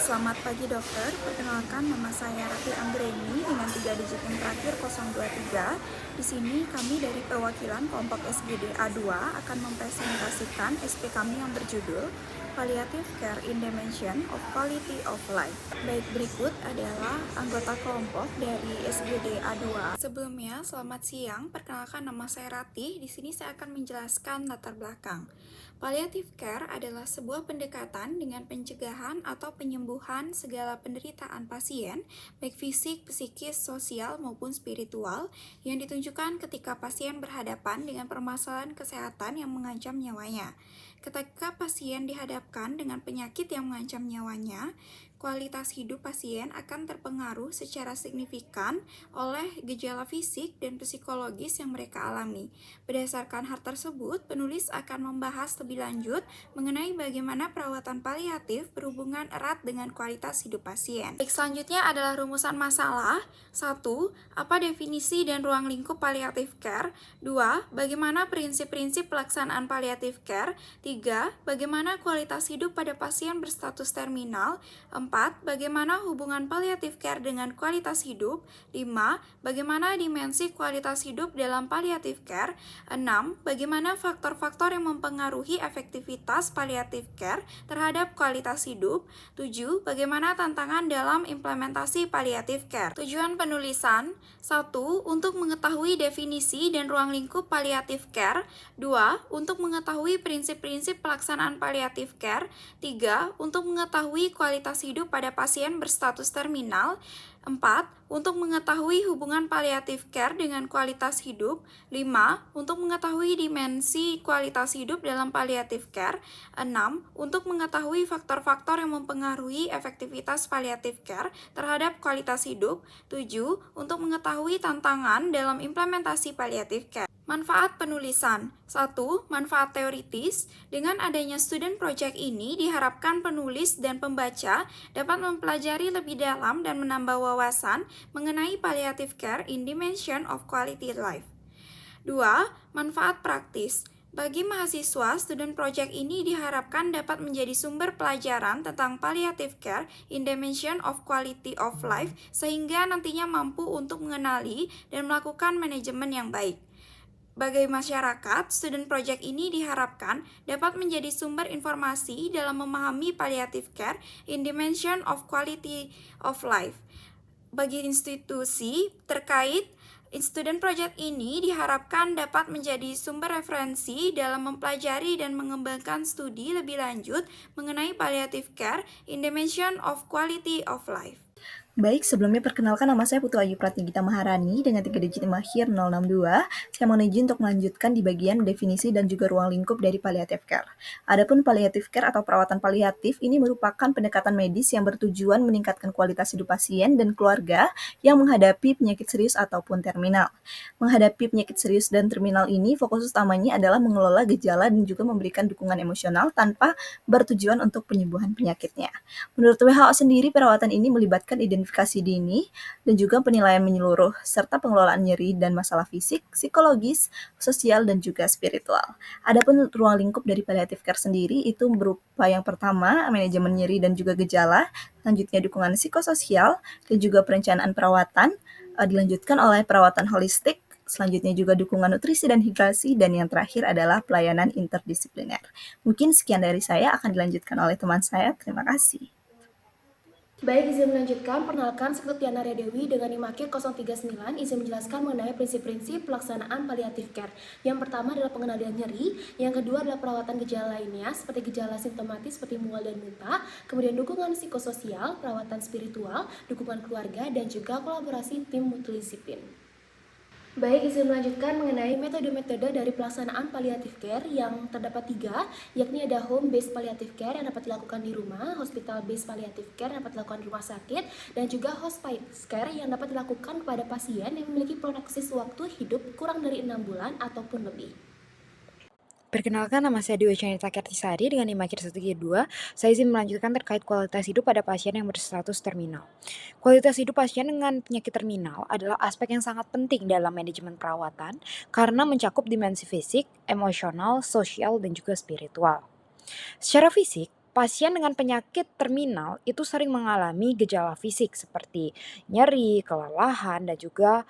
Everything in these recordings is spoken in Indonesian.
Selamat pagi dokter, perkenalkan nama saya Rati Anggreni dengan 3 digit yang terakhir 023. Di sini kami dari perwakilan kelompok SGD A2 akan mempresentasikan SP kami yang berjudul Palliative Care in Dimension of Quality of Life. Baik, berikut adalah anggota kelompok dari SGD A2. Sebelumnya, selamat siang. Perkenalkan nama saya Rati. Di sini saya akan menjelaskan latar belakang. Palliative care adalah sebuah pendekatan dengan pencegahan atau penyembuhan segala penderitaan pasien, baik fisik, psikis, sosial, maupun spiritual, yang ditunjukkan ketika pasien berhadapan dengan permasalahan kesehatan yang mengancam nyawanya. Ketika pasien dihadapkan dengan penyakit yang mengancam nyawanya, kualitas hidup pasien akan terpengaruh secara signifikan oleh gejala fisik dan psikologis yang mereka alami. Berdasarkan hal tersebut, penulis akan membahas lebih lanjut mengenai bagaimana perawatan paliatif berhubungan erat dengan kualitas hidup pasien. Baik, selanjutnya adalah rumusan masalah. 1. Apa definisi dan ruang lingkup palliative care? 2. Bagaimana prinsip-prinsip pelaksanaan palliative care? 3. Bagaimana kualitas hidup pada pasien berstatus terminal? 4. Bagaimana hubungan palliative care dengan kualitas hidup? 5. Bagaimana dimensi kualitas hidup dalam palliative care? 6. Bagaimana faktor-faktor yang mempengaruhi efektivitas palliative care terhadap kualitas hidup? 7. Bagaimana tantangan dalam implementasi palliative care? Tujuan penulisan: 1. Untuk mengetahui definisi dan ruang lingkup palliative care. 2. Untuk mengetahui prinsip-prinsip pelaksanaan palliative care. 3. Untuk mengetahui kualitas hidup pada pasien berstatus terminal. 4. Untuk mengetahui hubungan palliative care dengan kualitas hidup. 5. Untuk mengetahui dimensi kualitas hidup dalam palliative care. 6. Untuk mengetahui faktor-faktor yang mempengaruhi efektivitas palliative care terhadap kualitas hidup. 7. Untuk mengetahui tantangan dalam implementasi palliative care. Manfaat penulisan: 1. Manfaat teoritis. Dengan adanya student project ini, diharapkan penulis dan pembaca dapat mempelajari lebih dalam dan menambah wawasan mengenai palliative care in dimension of quality life. 2. Manfaat praktis. Bagi mahasiswa, student project ini diharapkan dapat menjadi sumber pelajaran tentang palliative care in dimension of quality of life, sehingga nantinya mampu untuk mengenali dan melakukan manajemen yang baik. Bagi masyarakat, student project ini diharapkan dapat menjadi sumber informasi dalam memahami palliative care in dimension of quality of life. Bagi institusi terkait, student project ini diharapkan dapat menjadi sumber referensi dalam mempelajari dan mengembangkan studi lebih lanjut mengenai palliative care in dimension of quality of life. Baik, sebelumnya perkenalkan nama saya Putu Ayu Pratigita Maharani dengan 3 digit akhir 062. Saya mohon izin untuk melanjutkan di bagian definisi dan juga ruang lingkup dari palliative care. Adapun palliative care atau perawatan paliatif ini merupakan pendekatan medis yang bertujuan meningkatkan kualitas hidup pasien dan keluarga yang menghadapi penyakit serius ataupun terminal. Menghadapi penyakit serius dan terminal ini, fokus utamanya adalah mengelola gejala dan juga memberikan dukungan emosional tanpa bertujuan untuk penyembuhan penyakitnya. Menurut WHO sendiri, perawatan ini melibatkan identifikasi dini dan juga penilaian menyeluruh, serta pengelolaan nyeri dan masalah fisik, psikologis, sosial, dan juga spiritual. Adapun ruang lingkup dari palliative care sendiri itu berupa yang pertama, manajemen nyeri dan juga gejala, selanjutnya dukungan psikososial, dan juga perencanaan perawatan, dilanjutkan oleh perawatan holistik, selanjutnya juga dukungan nutrisi dan hidrasi, dan yang terakhir adalah pelayanan interdisipliner. Mungkin sekian dari saya, akan dilanjutkan oleh teman saya. Terima kasih. Baik, izin melanjutkan. Perkenalkan, saya Tiana Dewi dengan NIM akhir 039, izin menjelaskan mengenai prinsip-prinsip pelaksanaan palliative care. Yang pertama adalah pengendalian nyeri, yang kedua adalah perawatan gejala lainnya seperti gejala simptomatis seperti mual dan muntah, kemudian dukungan psikososial, perawatan spiritual, dukungan keluarga, dan juga kolaborasi tim multidisiplin. Baik, izin melanjutkan mengenai metode-metode dari pelaksanaan palliative care yang terdapat 3, yakni ada home-based palliative care yang dapat dilakukan di rumah, hospital-based palliative care yang dapat dilakukan di rumah sakit, dan juga hospice care yang dapat dilakukan kepada pasien yang memiliki prognosis waktu hidup kurang dari 6 bulan ataupun lebih. Perkenalkan, nama saya Dewi Chanita Kertisari dengan NIM akhir 132. Saya izin melanjutkan terkait kualitas hidup pada pasien yang berstatus terminal. Kualitas hidup pasien dengan penyakit terminal adalah aspek yang sangat penting dalam manajemen perawatan karena mencakup dimensi fisik, emosional, sosial, dan juga spiritual. Secara fisik, pasien dengan penyakit terminal itu sering mengalami gejala fisik seperti nyeri, kelelahan, dan juga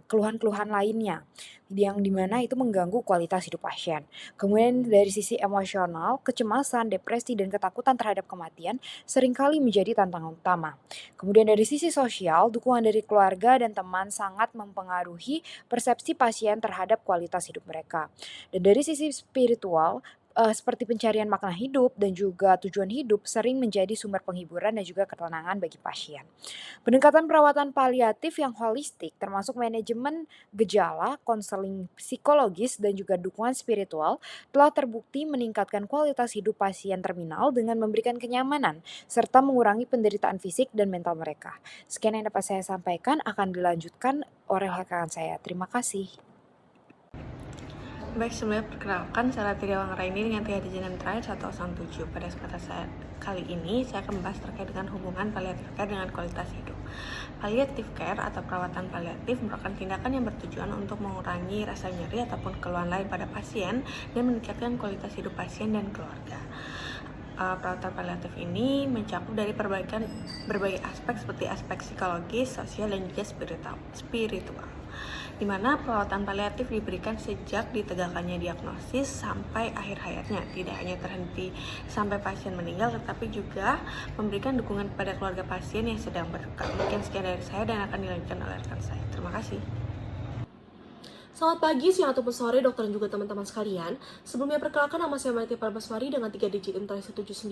keluhan-keluhan lainnya yang dimana itu mengganggu kualitas hidup pasien. Kemudian dari sisi emosional, kecemasan, depresi, dan ketakutan terhadap kematian seringkali menjadi tantangan utama. Kemudian dari sisi sosial, dukungan dari keluarga dan teman sangat mempengaruhi persepsi pasien terhadap kualitas hidup mereka. Dan dari sisi spiritual, seperti pencarian makna hidup dan juga tujuan hidup sering menjadi sumber penghiburan dan juga ketenangan bagi pasien. Pendekatan perawatan paliatif yang holistik termasuk manajemen gejala, konseling psikologis, dan juga dukungan spiritual telah terbukti meningkatkan kualitas hidup pasien terminal dengan memberikan kenyamanan serta mengurangi penderitaan fisik dan mental mereka. Sekian yang dapat saya sampaikan, akan dilanjutkan oleh rekan saya. Terima kasih. Baik, sebelumnya perkenalkan saya Tiriawang Raini dengan tiga digit dan terakhir 107. Pada kesempatan saya kali ini, saya akan membahas terkait dengan hubungan palliative care dengan kualitas hidup. Palliative care atau perawatan paliatif merupakan tindakan yang bertujuan untuk mengurangi rasa nyeri ataupun keluhan lain pada pasien dan meningkatkan kualitas hidup pasien dan keluarga. Perawatan paliatif ini mencakup dari berbagai aspek seperti aspek psikologis, sosial, dan juga spiritual. Di mana perawatan paliatif diberikan sejak ditegakkannya diagnosis sampai akhir hayatnya, tidak hanya terhenti sampai pasien meninggal, tetapi juga memberikan dukungan kepada keluarga pasien yang sedang berduka. Mungkin sekian dari saya dan akan dilanjutkan oleh rekan saya. Terima kasih. Selamat pagi, siang, ataupun sore, dokter dan juga teman-teman sekalian. Sebelumnya perkenalkan, nama saya Meliti Parabaswari dengan 3 digit intai 179.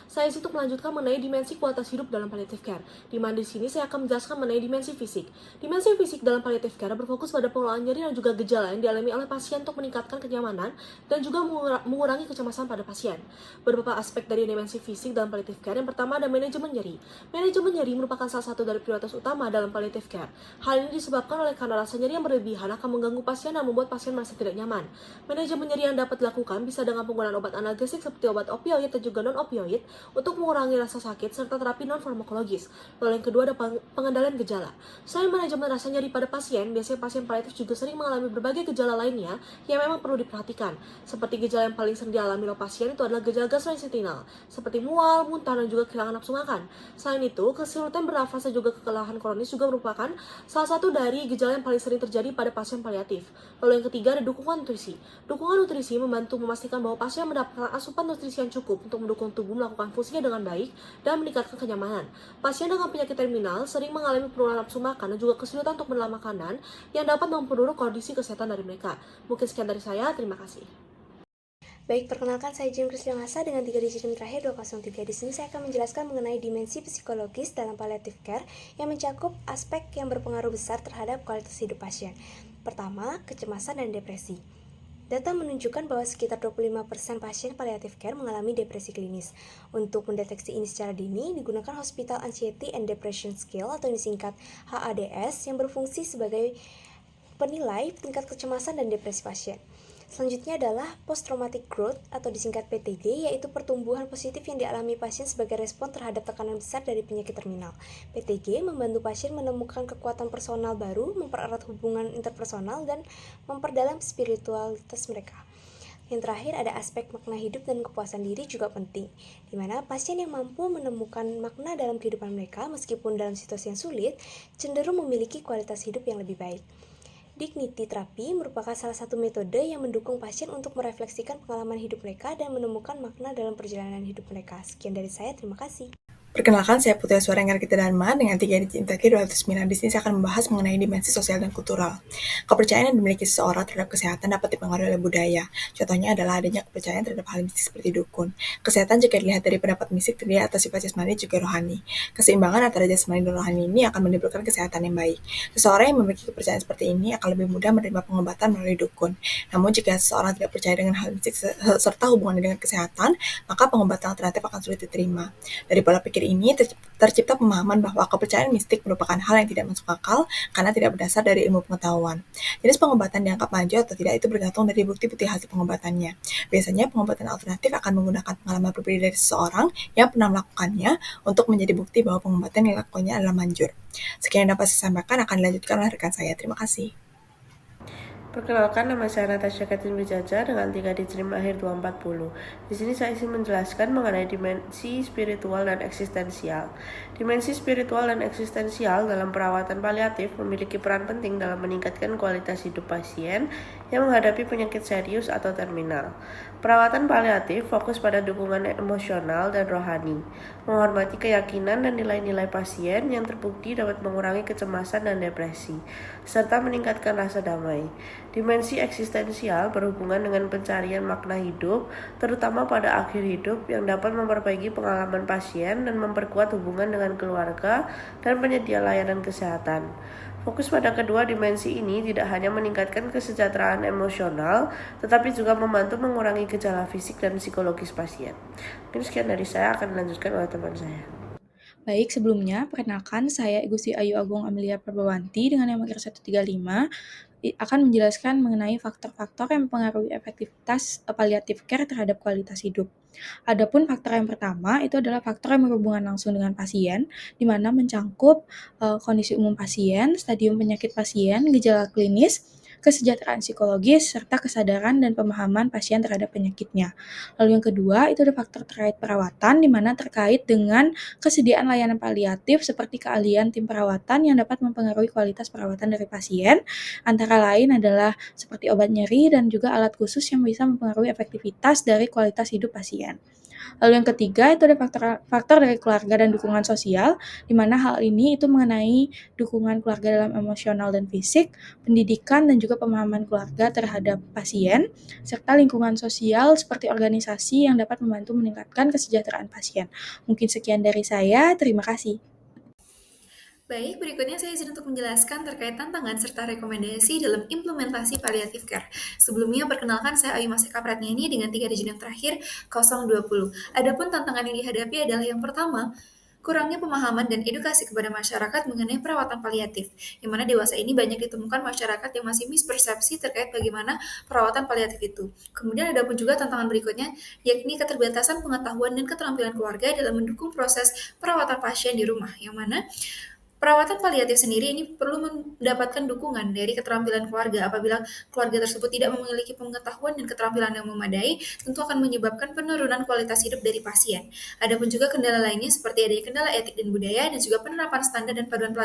Saya untuk melanjutkan mengenai dimensi kualitas hidup dalam palliative care. Di mana di sini saya akan menjelaskan mengenai dimensi fisik. Dimensi fisik dalam palliative care berfokus pada pengelolaan nyeri dan juga gejala yang dialami oleh pasien untuk meningkatkan kenyamanan dan juga mengurangi kecemasan pada pasien. Beberapa aspek dari dimensi fisik dalam palliative care. Yang pertama ada manajemen nyeri. Manajemen nyeri merupakan salah satu dari prioritas utama dalam palliative care. Hal ini disebabkan oleh karena rasa nyeri yang berlebihan akan mengganggu pasien dan membuat pasien merasa tidak nyaman. Manajemen nyeri yang dapat dilakukan bisa dengan penggunaan obat analgesik seperti obat opioid dan juga non-opioid untuk mengurangi rasa sakit serta terapi non-farmakologis. Lalu yang kedua ada pengendalian gejala. Selain manajemen rasa nyeri pada pasien, biasanya pasien paliatif juga sering mengalami berbagai gejala lainnya yang memang perlu diperhatikan. Seperti gejala yang paling sering dialami oleh pasien itu adalah gejala gastrointestinal, seperti mual, muntah, dan juga kehilangan nafsu makan. Selain itu, kesulitan bernafas dan juga kelelahan kronis juga merupakan salah satu dari gejala yang paling sering terjadi pada pasien paliatif. Lalu yang ketiga ada dukungan nutrisi. Dukungan nutrisi membantu memastikan bahwa pasien mendapatkan asupan nutrisi yang cukup untuk mendukung tubuh melakukan fungsinya dengan baik dan meningkatkan kenyamanan. Pasien dengan penyakit terminal sering mengalami penurunan nafsu makan dan juga kesulitan untuk menelan makanan yang dapat memperburuk kondisi kesehatan dari mereka. Mungkin sekian dari saya, terima kasih. Baik, perkenalkan saya Jim Krisliamasa dengan 3 digit terakhir 203. Di sini saya akan menjelaskan mengenai dimensi psikologis dalam palliative care yang mencakup aspek yang berpengaruh besar terhadap kualitas hidup pasien. Pertama, kecemasan dan depresi. Data menunjukkan bahwa sekitar 25% pasien palliative care mengalami depresi klinis. Untuk mendeteksi ini secara dini, digunakan Hospital Anxiety and Depression Scale atau disingkat HADS yang berfungsi sebagai penilai tingkat kecemasan dan depresi pasien. Selanjutnya adalah post-traumatic growth atau disingkat PTG, yaitu pertumbuhan positif yang dialami pasien sebagai respon terhadap tekanan besar dari penyakit terminal. PTG membantu pasien menemukan kekuatan personal baru, mempererat hubungan interpersonal, dan memperdalam spiritualitas mereka. Yang terakhir ada aspek makna hidup dan kepuasan diri juga penting, di mana pasien yang mampu menemukan makna dalam kehidupan mereka meskipun dalam situasi yang sulit, cenderung memiliki kualitas hidup yang lebih baik. Dignity terapi merupakan salah satu metode yang mendukung pasien untuk merefleksikan pengalaman hidup mereka dan menemukan makna dalam perjalanan hidup mereka. Sekian dari saya, terima kasih. Perkenalkan, saya Putri Suara Engarkita Dharma dengan 3 digit terakhir 209. Di sini saya akan membahas mengenai dimensi sosial dan kultural. Kepercayaan yang dimiliki seseorang terhadap kesehatan dapat dipengaruhi oleh budaya. Contohnya adalah adanya kepercayaan terhadap hal mistik seperti dukun. Kesehatan jika dilihat dari pendapat mistik terdiri atas sifat jasmani juga rohani. Keseimbangan antara jasmani dan rohani ini akan menimbulkan kesehatan yang baik. Seseorang yang memiliki kepercayaan seperti ini akan lebih mudah menerima pengobatan melalui dukun. Namun jika seseorang tidak percaya dengan hal mistik serta hubungannya dengan kesehatan, maka pengobatan alternatif akan sulit diterima. Dari pola pikir ini tercipta pemahaman bahwa kepercayaan mistik merupakan hal yang tidak masuk akal karena tidak berdasar dari ilmu pengetahuan. Jenis pengobatan dianggap maju atau tidak itu bergantung dari bukti-bukti hasil pengobatannya. Biasanya pengobatan alternatif akan menggunakan pengalaman pribadi dari seseorang yang pernah melakukannya untuk menjadi bukti bahwa pengobatan yang dilakukannya adalah manjur. Sekian yang dapat saya sampaikan, akan dilanjutkan oleh rekan saya. Terima kasih. Perkenalkan, nama saya Natasha Katin Wijaja dengan 3 digit NIM akhir 240. Di sini saya ingin menjelaskan mengenai dimensi spiritual dan eksistensial. Dimensi spiritual dan eksistensial dalam perawatan paliatif memiliki peran penting dalam meningkatkan kualitas hidup pasien yang menghadapi penyakit serius atau terminal. Perawatan paliatif fokus pada dukungan emosional dan rohani, menghormati keyakinan dan nilai-nilai pasien yang terbukti dapat mengurangi kecemasan dan depresi, serta meningkatkan rasa damai. Dimensi eksistensial berhubungan dengan pencarian makna hidup, terutama pada akhir hidup yang dapat memperbaiki pengalaman pasien dan memperkuat hubungan dengan keluarga dan penyedia layanan kesehatan. Fokus pada kedua dimensi ini tidak hanya meningkatkan kesejahteraan emosional, tetapi juga membantu mengurangi gejala fisik dan psikologis pasien. Mungkin sekian dari saya, akan dilanjutkan oleh teman saya. Baik, sebelumnya perkenalkan saya Igusti Ayu Agung Amelia Perbawanti dengan NIM 135 akan menjelaskan mengenai faktor-faktor yang mempengaruhi efektivitas palliative care terhadap kualitas hidup. Adapun faktor yang pertama itu adalah faktor yang berhubungan langsung dengan pasien, di mana mencangkup kondisi umum pasien, stadium penyakit pasien, gejala klinis, kesejahteraan psikologis, serta kesadaran dan pemahaman pasien terhadap penyakitnya. Lalu yang kedua itu ada faktor terkait perawatan, di mana terkait dengan kesediaan layanan paliatif seperti keahlian tim perawatan yang dapat mempengaruhi kualitas perawatan dari pasien, antara lain adalah seperti obat nyeri dan juga alat khusus yang bisa mempengaruhi efektivitas dari kualitas hidup pasien. Lalu yang ketiga itu ada faktor dari keluarga dan dukungan sosial, di mana hal ini itu mengenai dukungan keluarga dalam emosional dan fisik, pendidikan dan juga pemahaman keluarga terhadap pasien, serta lingkungan sosial seperti organisasi yang dapat membantu meningkatkan kesejahteraan pasien. Mungkin sekian dari saya, terima kasih. Baik, berikutnya saya izin untuk menjelaskan terkait tantangan serta rekomendasi dalam implementasi palliative care. Sebelumnya, perkenalkan saya Ayu Maseka Pratnyani dengan 3 digit NIM terakhir 020. Adapun tantangan yang dihadapi adalah yang pertama, kurangnya pemahaman dan edukasi kepada masyarakat mengenai perawatan paliatif, yang mana dewasa ini banyak ditemukan masyarakat yang masih mispersepsi terkait bagaimana perawatan paliatif itu. Kemudian ada pun juga tantangan berikutnya, yakni keterbatasan pengetahuan dan keterampilan keluarga dalam mendukung proses perawatan pasien di rumah, yang mana perawatan paliatif sendiri ini perlu mendapatkan dukungan dari keterampilan keluarga. Apabila keluarga tersebut tidak memiliki pengetahuan dan keterampilan yang memadai, tentu akan menyebabkan penurunan kualitas hidup dari pasien. Adapun juga kendala lainnya seperti adanya kendala etik dan budaya dan juga penerapan standar dan paduan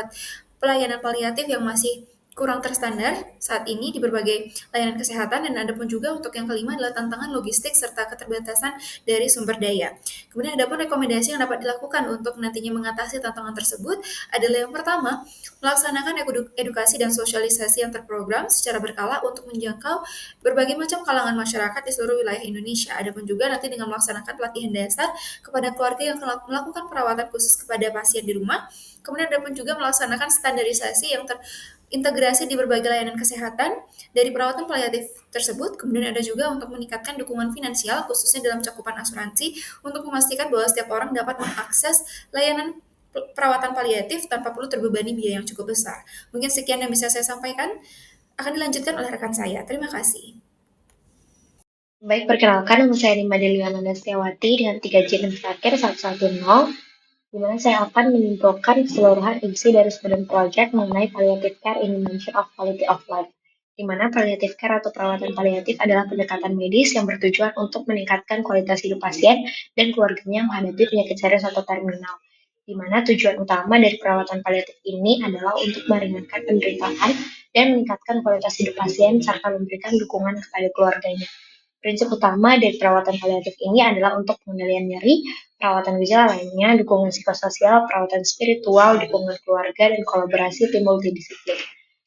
pelayanan paliatif yang masih kurang terstandar saat ini di berbagai layanan kesehatan, dan ada pun juga untuk yang kelima adalah tantangan logistik serta keterbatasan dari sumber daya. Kemudian ada pun rekomendasi yang dapat dilakukan untuk nantinya mengatasi tantangan tersebut adalah yang pertama, melaksanakan edukasi dan sosialisasi yang terprogram secara berkala untuk menjangkau berbagai macam kalangan masyarakat di seluruh wilayah Indonesia. Adapun juga nanti dengan melaksanakan pelatihan dasar kepada keluarga yang melakukan perawatan khusus kepada pasien di rumah. Kemudian ada pun juga melaksanakan standarisasi yang terintegrasi di berbagai layanan kesehatan dari perawatan paliatif tersebut. Kemudian ada juga untuk meningkatkan dukungan finansial khususnya dalam cakupan asuransi untuk memastikan bahwa setiap orang dapat mengakses layanan perawatan paliatif tanpa perlu terbebani biaya yang cukup besar. Mungkin sekian yang bisa saya sampaikan. Akan dilanjutkan oleh rekan saya. Terima kasih. Baik, perkenalkan nama saya Nima Deliana Setiawati dengan 3 digit terakhir 110, di mana saya akan menyimpulkan keseluruhan isi dari student project mengenai palliative care in dimension of quality of life, di mana palliative care atau perawatan paliatif adalah pendekatan medis yang bertujuan untuk meningkatkan kualitas hidup pasien dan keluarganya menghadapi penyakit serius atau terminal, di mana tujuan utama dari perawatan paliatif ini adalah untuk meringankan penderitaan dan meningkatkan kualitas hidup pasien serta memberikan dukungan kepada keluarganya. Prinsip utama dari perawatan paliatif ini adalah untuk pengendalian nyeri, perawatan gejala lainnya, dukungan psikososial, perawatan spiritual, dukungan keluarga, dan kolaborasi tim multidisiplin.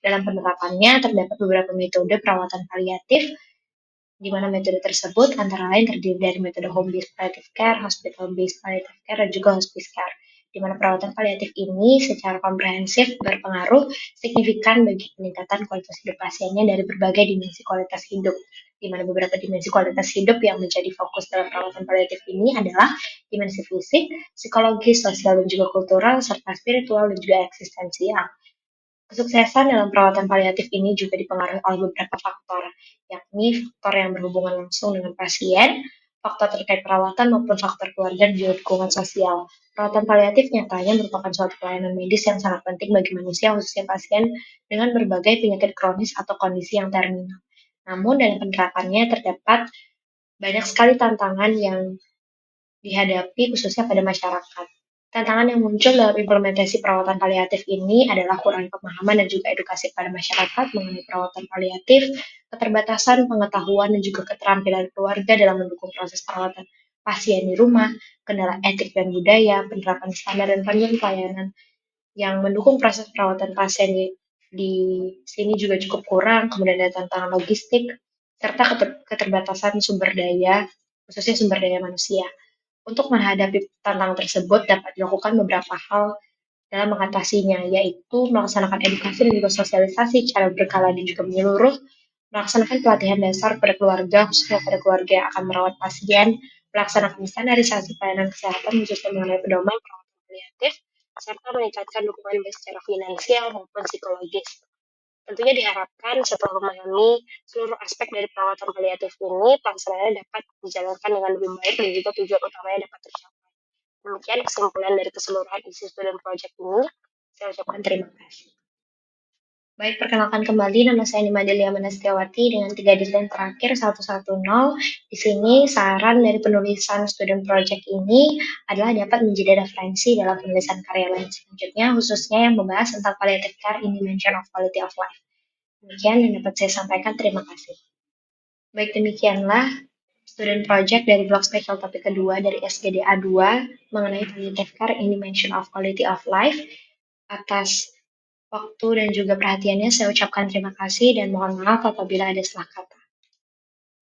Dalam penerapannya, terdapat beberapa metode perawatan paliatif, di mana metode tersebut antara lain terdiri dari metode home-based palliative care, hospital-based palliative care, dan juga hospice care, di mana perawatan paliatif ini secara komprehensif berpengaruh signifikan bagi peningkatan kualitas hidup pasiennya dari berbagai dimensi kualitas hidup, di mana beberapa dimensi kualitas hidup yang menjadi fokus dalam perawatan paliatif ini adalah dimensi fisik, psikologis, sosial, dan juga kultural, serta spiritual dan juga eksistensial. Kesuksesan dalam perawatan paliatif ini juga dipengaruhi oleh beberapa faktor, yakni faktor yang berhubungan langsung dengan pasien, faktor terkait perawatan maupun faktor keluarga dan juga dukungan sosial. Perawatan paliatif nyatanya merupakan suatu pelayanan medis yang sangat penting bagi manusia, khususnya pasien dengan berbagai penyakit kronis atau kondisi yang terminal. Namun dalam penerapannya terdapat banyak sekali tantangan yang dihadapi khususnya pada masyarakat. Tantangan yang muncul dalam implementasi perawatan paliatif ini adalah kurang pemahaman dan juga edukasi pada masyarakat mengenai perawatan paliatif, keterbatasan pengetahuan dan juga keterampilan keluarga dalam mendukung proses perawatan pasien di rumah, kendala etik dan budaya, penerapan standar dan panduan pelayanan yang mendukung proses perawatan pasien di sini juga cukup kurang, kemudian ada tantangan logistik, serta keterbatasan sumber daya, khususnya sumber daya manusia. Untuk menghadapi tantangan tersebut dapat dilakukan beberapa hal dalam mengatasinya, yaitu melaksanakan edukasi dan juga sosialisasi secara berkala dan juga menyeluruh, melaksanakan pelatihan dasar pada keluarga, khususnya pada keluarga yang akan merawat pasien, melaksanakan standarisasi pelayanan kesehatan khususnya mengenai pedoman perawatan paliatif, serta meningkatkan dukungan baik secara finansial maupun psikologis. Tentunya diharapkan setelah memahami seluruh aspek dari perawatan paliatif ini, pelaksanaannya dapat dijalankan dengan lebih baik dan juga tujuan utamanya dapat tercapai. Demikian kesimpulan dari keseluruhan isi student project ini. Saya ucapkan terima kasih. Baik, perkenalkan kembali, nama saya Nima Delia Manastiawati dengan 3 desain terakhir 110. Di sini saran dari penulisan student project ini adalah dapat menjadi referensi dalam penulisan karya lain selanjutnya, khususnya yang membahas tentang palliative care in dimension of quality of life. Demikian yang dapat saya sampaikan, terima kasih. Baik, demikianlah student project dari blog spesial topik kedua dari SGDA 2 mengenai palliative care in dimension of quality of life. Atas waktu dan juga perhatiannya saya ucapkan terima kasih dan mohon maaf apabila ada salah kata.